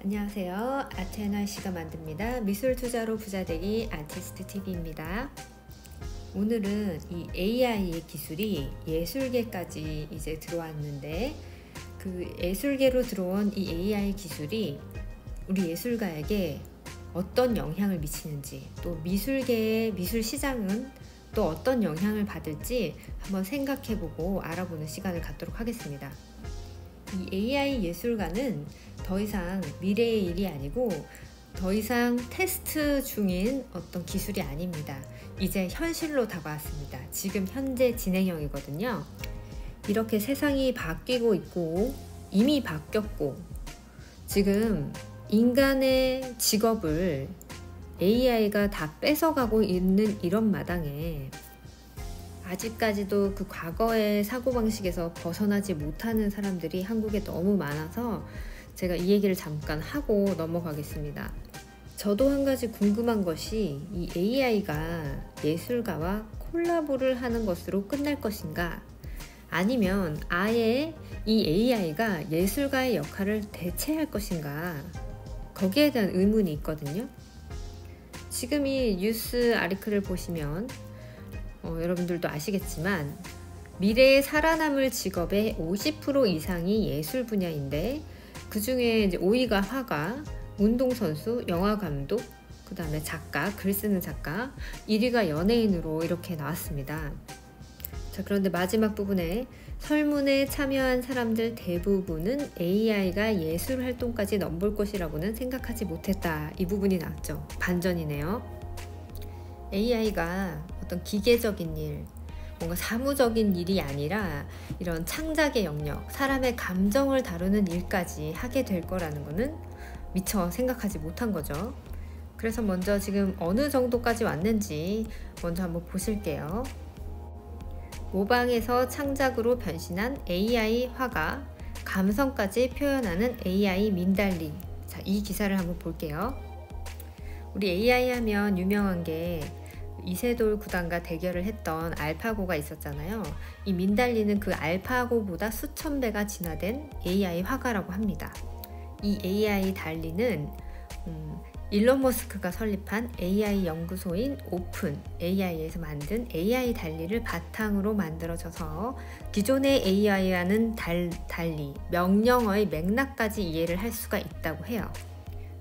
안녕하세요. 아트앤아이씨가 만듭니다. 미술 투자로 부자되기 아티스트 TV입니다. 오늘은 이 AI의 기술이 예술계까지 이제 들어왔는데, 그 예술계로 들어온 이 AI 기술이 우리 예술가에게 어떤 영향을 미치는지, 또 미술계의 미술 시장은 또 어떤 영향을 받을지 한번 생각해보고 알아보는 시간을 갖도록 하겠습니다. 이 AI 예술가는 더 이상 미래의 일이 아니고 더 이상 테스트 중인 어떤 기술이 아닙니다. 이제 현실로 다가왔습니다. 지금 현재 진행형이거든요. 이렇게 세상이 바뀌고 있고 이미 바뀌었고, 지금 인간의 직업을 AI가 다 뺏어가고 있는 이런 마당에 아직까지도 그 과거의 사고방식에서 벗어나지 못하는 사람들이 한국에 너무 많아서 제가 이 얘기를 잠깐 하고 넘어가겠습니다. 저도 한 가지 궁금한 것이, 이 AI가 예술가와 콜라보를 하는 것으로 끝날 것인가, 아니면 아예 이 AI가 예술가의 역할을 대체할 것인가, 거기에 대한 의문이 있거든요. 지금 이 뉴스 아리클을 보시면 여러분들도 아시겠지만 미래에 살아남을 직업의 50% 이상이 예술 분야인데, 그 중에 이제 5위가 화가, 운동선수, 영화감독, 그 다음에 작가, 글 쓰는 작가, 1위가 연예인으로 이렇게 나왔습니다. 자, 그런데 마지막 부분에 설문에 참여한 사람들 대부분은 AI가 예술 활동까지 넘볼 것이라고는 생각하지 못했다, 이 부분이 나왔죠. 반전이네요. AI가 어떤 기계적인 일, 뭔가 사무적인 일이 아니라 이런 창작의 영역, 사람의 감정을 다루는 일까지 하게 될 거라는 거는 미처 생각하지 못한 거죠. 그래서 먼저 지금 어느 정도까지 왔는지 먼저 한번 보실게요. 모방에서 창작으로 변신한 AI 화가, 감성까지 표현하는 AI 민달리. 자, 이 기사를 한번 볼게요. 우리 AI 하면 유명한 게 이세돌 구단과 대결을 했던 알파고가 있었잖아요. 이 민달리는 그 알파고보다 수천 배가 진화된 AI 화가라고 합니다. 이 AI 달리는 일론 머스크가 설립한 AI 연구소인 오픈 AI에서 만든 AI 달리를 바탕으로 만들어져서 기존의 AI와는 달리 명령어의 맥락까지 이해를 할 수가 있다고 해요.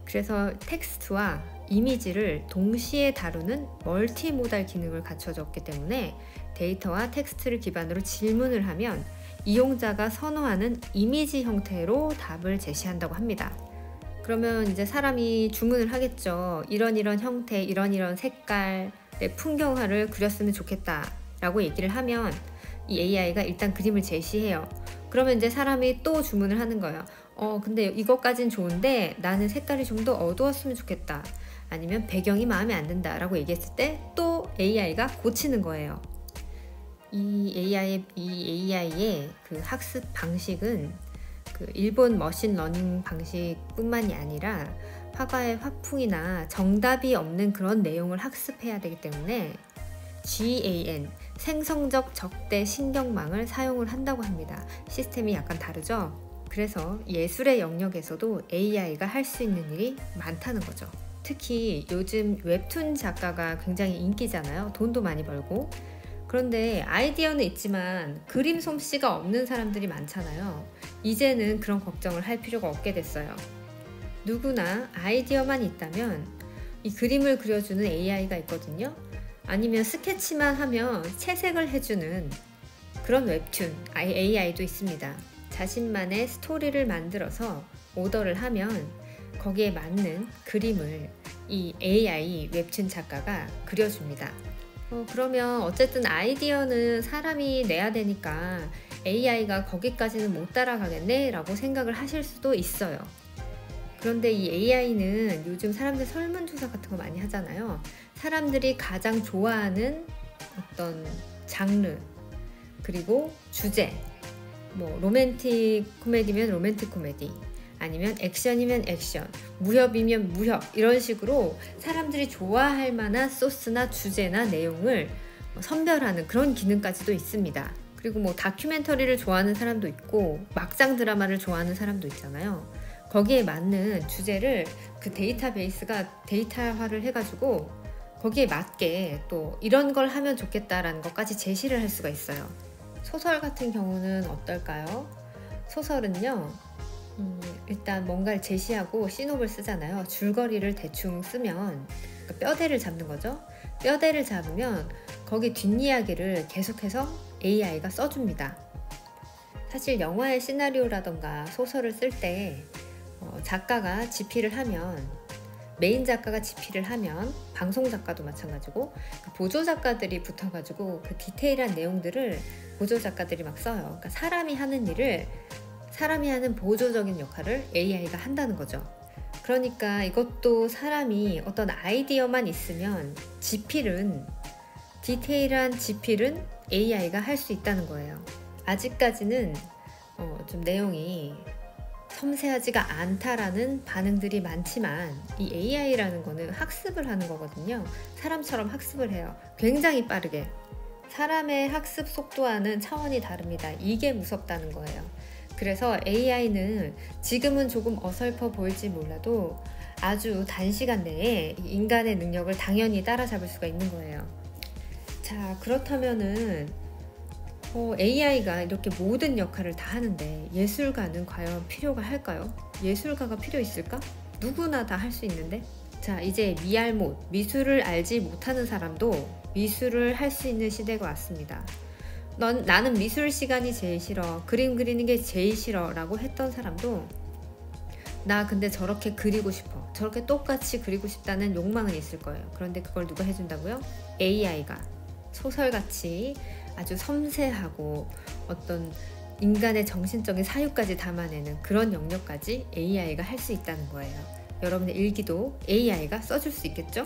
그래서 텍스트와 이미지를 동시에 다루는 멀티모달 기능을 갖춰졌기 때문에 데이터와 텍스트를 기반으로 질문을 하면 이용자가 선호하는 이미지 형태로 답을 제시한다고 합니다. 그러면 이제 사람이 주문을 하겠죠. 이런 형태, 이런 색깔의 풍경화를 그렸으면 좋겠다 라고 얘기를 하면 이 AI가 일단 그림을 제시해요. 그러면 이제 사람이 또 주문을 하는 거예요. 근데 이것까진 좋은데 나는 색깔이 좀 더 어두웠으면 좋겠다, 아니면 배경이 마음에 안 든다 라고 얘기했을 때 또 AI가 고치는 거예요. 이 AI의 그 학습 방식은 그 일본 머신러닝 방식뿐만이 아니라 화가의 화풍이나 정답이 없는 그런 내용을 학습해야 되기 때문에 GAN, 생성적 적대 신경망을 사용을 한다고 합니다. 시스템이 약간 다르죠? 그래서 예술의 영역에서도 AI가 할 수 있는 일이 많다는 거죠. 특히 요즘 웹툰 작가가 굉장히 인기잖아요. 돈도 많이 벌고. 그런데 아이디어는 있지만 그림 솜씨가 없는 사람들이 많잖아요. 이제는 그런 걱정을 할 필요가 없게 됐어요. 누구나 아이디어만 있다면 이 그림을 그려주는 AI가 있거든요. 아니면 스케치만 하면 채색을 해주는 그런 웹툰 AI도 있습니다. 자신만의 스토리를 만들어서 오더를 하면 거기에 맞는 그림을 이 AI 웹툰 작가가 그려줍니다. 그러면 어쨌든 아이디어는 사람이 내야 되니까 AI가 거기까지는 못 따라가겠네 라고 생각을 하실 수도 있어요. 그런데 이 AI는 요즘 사람들 설문조사 같은 거 많이 하잖아요. 사람들이 가장 좋아하는 어떤 장르, 그리고 주제, 뭐 로맨틱 코미디면 로맨틱 코미디, 아니면 액션이면 액션, 무협이면 무협, 이런 식으로 사람들이 좋아할 만한 소스나 주제나 내용을 선별하는 그런 기능까지도 있습니다. 그리고 뭐 다큐멘터리를 좋아하는 사람도 있고 막장 드라마를 좋아하는 사람도 있잖아요. 거기에 맞는 주제를 그 데이터베이스가 데이터화를 해가지고 거기에 맞게 또 이런 걸 하면 좋겠다라는 것까지 제시를 할 수가 있어요. 소설 같은 경우는 어떨까요? 소설은요, 일단 뭔가를 제시하고 시놉을 쓰잖아요. 줄거리를 대충 쓰면 그러니까 뼈대를 잡는 거죠. 뼈대를 잡으면 거기 뒷이야기를 계속해서 AI가 써줍니다. 사실 영화의 시나리오라던가 소설을 쓸 때 작가가 집필을 하면, 메인 작가가 집필을 하면 방송 작가도 마찬가지고 그 보조 작가들이 붙어가지고 그 디테일한 내용들을 보조 작가들이 막 써요. 그러니까 사람이 하는 일을, 사람이 하는 보조적인 역할을 AI가 한다는 거죠. 그러니까 이것도 사람이 어떤 아이디어만 있으면 집필은, 디테일한 집필은 AI가 할 수 있다는 거예요. 아직까지는 좀 내용이 섬세하지가 않다라는 반응들이 많지만 이 AI라는 거는 학습을 하는 거거든요. 사람처럼 학습을 해요. 굉장히 빠르게. 사람의 학습 속도와는 차원이 다릅니다. 이게 무섭다는 거예요. 그래서 AI는 지금은 조금 어설퍼 보일지 몰라도 아주 단시간 내에 인간의 능력을 당연히 따라잡을 수가 있는 거예요. 자, 그렇다면은 AI가 이렇게 모든 역할을 다 하는데 예술가는 과연 필요가 할까요? 예술가가 필요 있을까? 누구나 다 할 수 있는데? 자, 이제 미알못, 미술을 알지 못하는 사람도 미술을 할 수 있는 시대가 왔습니다. 나는 미술 시간이 제일 싫어, 그림 그리는 게 제일 싫어 라고 했던 사람도 나 근데 저렇게 그리고 싶어, 저렇게 똑같이 그리고 싶다는 욕망은 있을 거예요. 그런데 그걸 누가 해준다고요? AI가. 소설같이 아주 섬세하고 어떤 인간의 정신적인 사유까지 담아내는 그런 영역까지 AI가 할 수 있다는 거예요. 여러분의 일기도 AI가 써줄 수 있겠죠?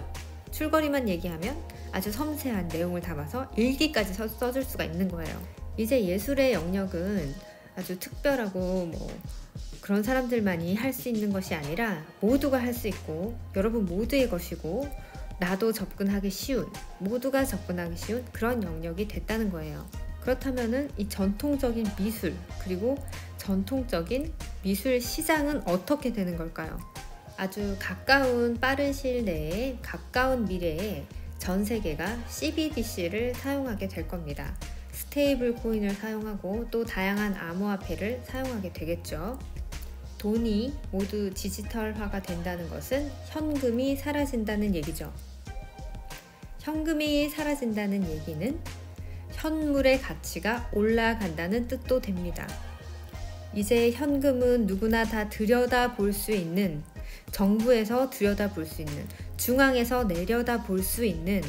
줄거리만 얘기하면 아주 섬세한 내용을 담아서 일기까지 써줄 수가 있는 거예요. 이제 예술의 영역은 아주 특별하고 그런 사람들만이 할 수 있는 것이 아니라 모두가 할 수 있고 여러분 모두의 것이고 나도 접근하기 쉬운, 모두가 접근하기 쉬운 그런 영역이 됐다는 거예요. 그렇다면은 이 전통적인 미술, 그리고 전통적인 미술 시장은 어떻게 되는 걸까요? 아주 가까운 빠른 시일 내에, 가까운 미래에 전 세계가 CBDC를 사용하게 될 겁니다. 스테이블 코인을 사용하고 또 다양한 암호화폐를 사용하게 되겠죠. 돈이 모두 디지털화가 된다는 것은 현금이 사라진다는 얘기죠. 현금이 사라진다는 얘기는 현물의 가치가 올라간다는 뜻도 됩니다. 이제 현금은 누구나 다 들여다볼 수 있는, 정부에서 들여다볼 수 있는, 중앙에서 내려다볼 수 있는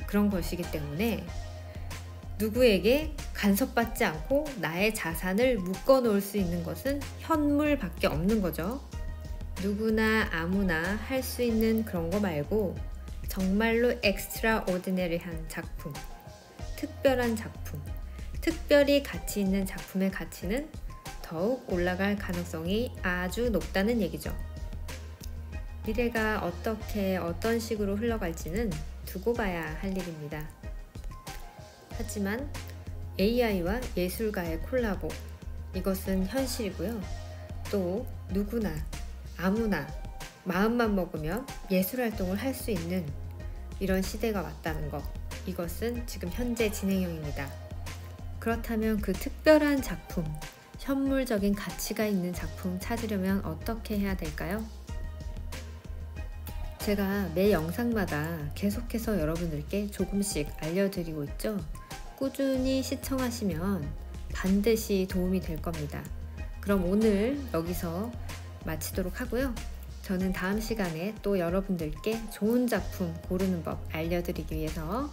그런 것이기 때문에 누구에게 간섭받지 않고 나의 자산을 묶어 놓을 수 있는 것은 현물밖에 없는 거죠. 누구나 아무나 할 수 있는 그런 거 말고 정말로 엑스트라오디너리한 작품, 특별한 작품, 특별히 가치 있는 작품의 가치는 더욱 올라갈 가능성이 아주 높다는 얘기죠. 미래가 어떤 식으로 흘러갈지는 두고 봐야 할 일입니다. 하지만 AI와 예술가의 콜라보, 이것은 현실이고요. 또 누구나 아무나 마음만 먹으면 예술 활동을 할 수 있는 이런 시대가 왔다는 것, 이것은 지금 현재 진행형입니다. 그렇다면 그 특별한 작품, 현물적인 가치가 있는 작품 찾으려면 어떻게 해야 될까요? 제가 매 영상마다 계속해서 여러분들께 조금씩 알려드리고 있죠. 꾸준히 시청하시면 반드시 도움이 될 겁니다. 그럼 오늘 여기서 마치도록 하고요. 저는 다음 시간에 또 여러분들께 좋은 작품 고르는 법 알려드리기 위해서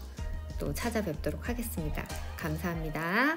또 찾아뵙도록 하겠습니다. 감사합니다.